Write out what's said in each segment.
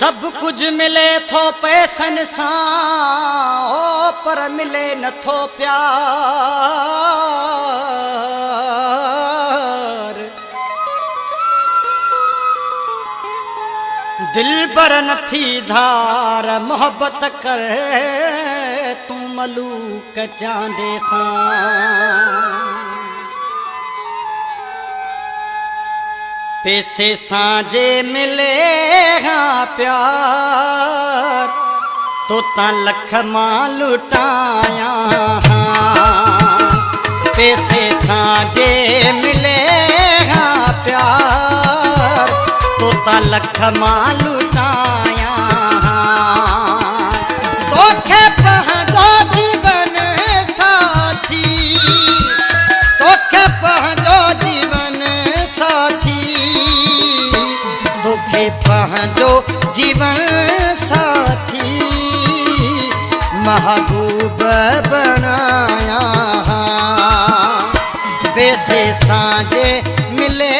सब कुछ मिले थो पैसन सां ओ पर मिले नथो प्यार। दिल पर नथी धार मोहब्बत कर तू मलूक चांदे सां। पैसे साजे मिले हाँ प्यार तो ता लख मां लुटाया हाँ। पैसे साजे मिले हाँ प्यार तो ता लख मां लुटाया हाँ। तोखे पंहिंजो जीवन साथी, तोखे पंहिंजो जीवन साथी, तोखे पंहिंजो जीवन साथी महबूब बनाया हाँ। पैसे साजे मिले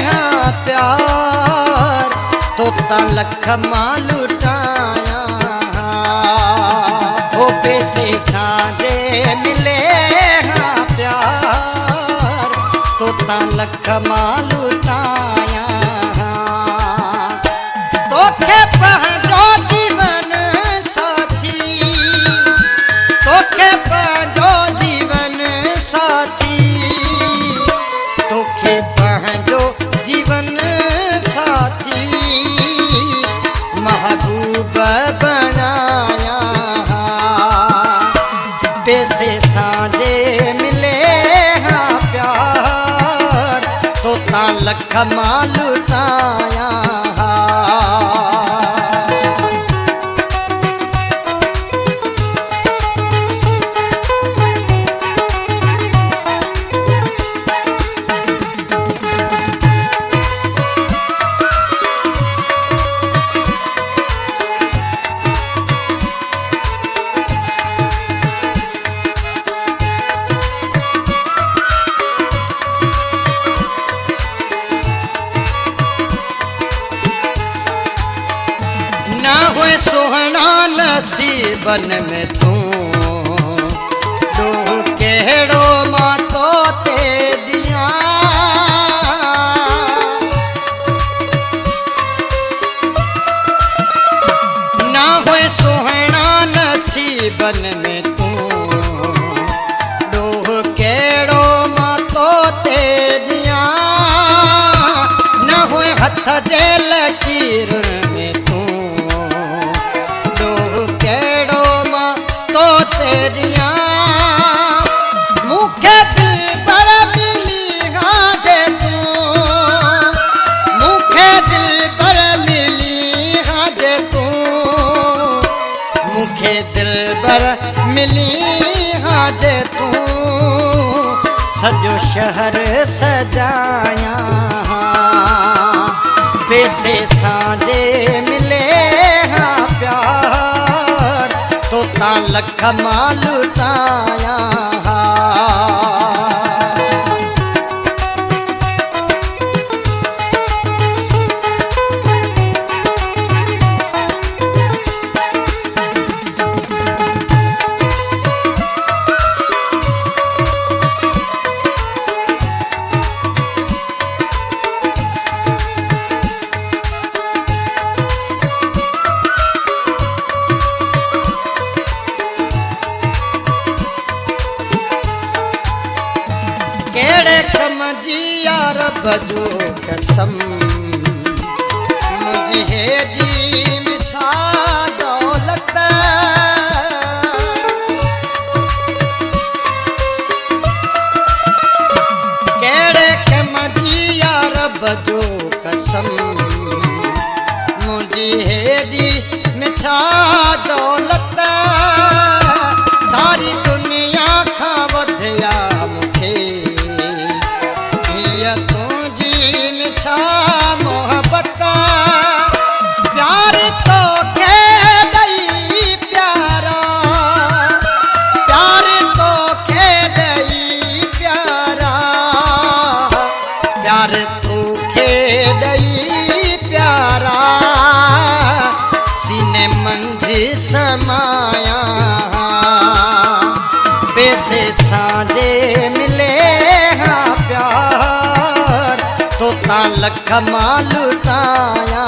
हाँ प्यार तो ता लख मां लुटाया हाँ। ओ पैसे साजे मिले हाँ प्यार तो ता लख मां लुटाया। तोखे पंहिंजो जीवन साथी, तोखे पंहिंजो जीवन साथी, तोखे पंहिंजो जीवन साथी महबूब बनाया हाँ। पैसे साजे मिले हाँ प्यार तो ता लख मां लुटाया। सोहना नसीबन में तू तो केड़ो मां तो ते दिया। ना होए सोहना नसीबन में तू तो केड़ो मां तो ते दिया। ना होए हथ जे लकीर में तू तेरिया। मुखे दिल पर मिली हाँ जे तू, मुखे दिल पर मिली हाँ जे तू, मुखे दिल पर मिली हाँ जे तू सजो शहर सजाया हाँ। पैसे साजे मिले हाँ प्यार तो ता लख मां लुटाया हाँ। केड़े कम जी यार बजो कसम मुझे हेडी मिठा दौलत। केड़े कम जी यार बजो कसम मुझे हेडी मिठा दौलत। सारी दुनिया खा वधिया मोहब्बत प्यार लख मां लुटाया।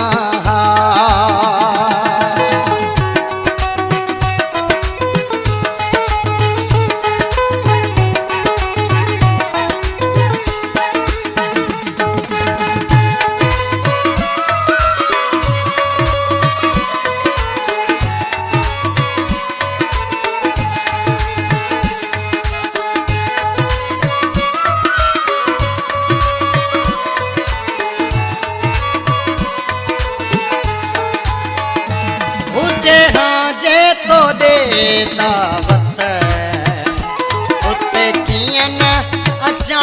दावत उते कीअं न अचां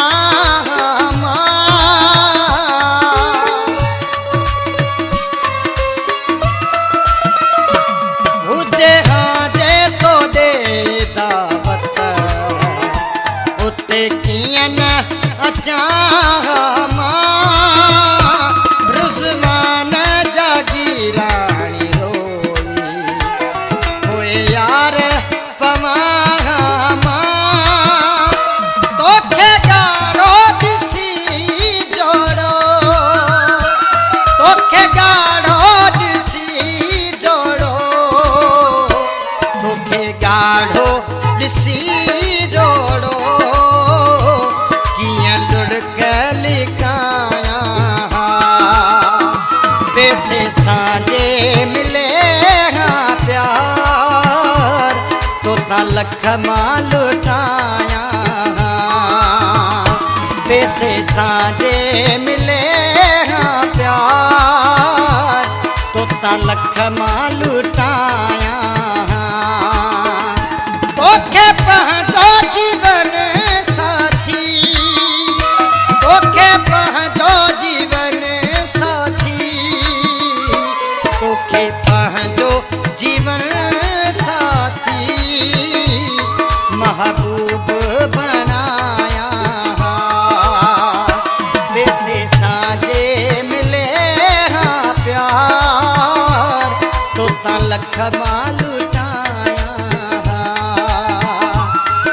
हुजे हाँ जे तोॾे दावत उते कीअं न अचां रुज़मान जागीराणी सांझे मिले हाँ प्यार तो लख मां लुटाया। पैसे सांझे मिले हाँ प्यार तो लख मां लुटाया। तोखे पंहिंजो जीवन साथी तोखे पंहिंजो जीवन तोखे पंहिंजो जीवन साथी महबूब बनाया। पैसे सांझे मिले हाँ प्यार तो लख मां लुटाया।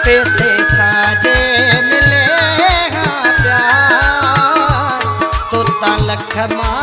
पैसे सांझे मिले हाँ प्यार तो लख मां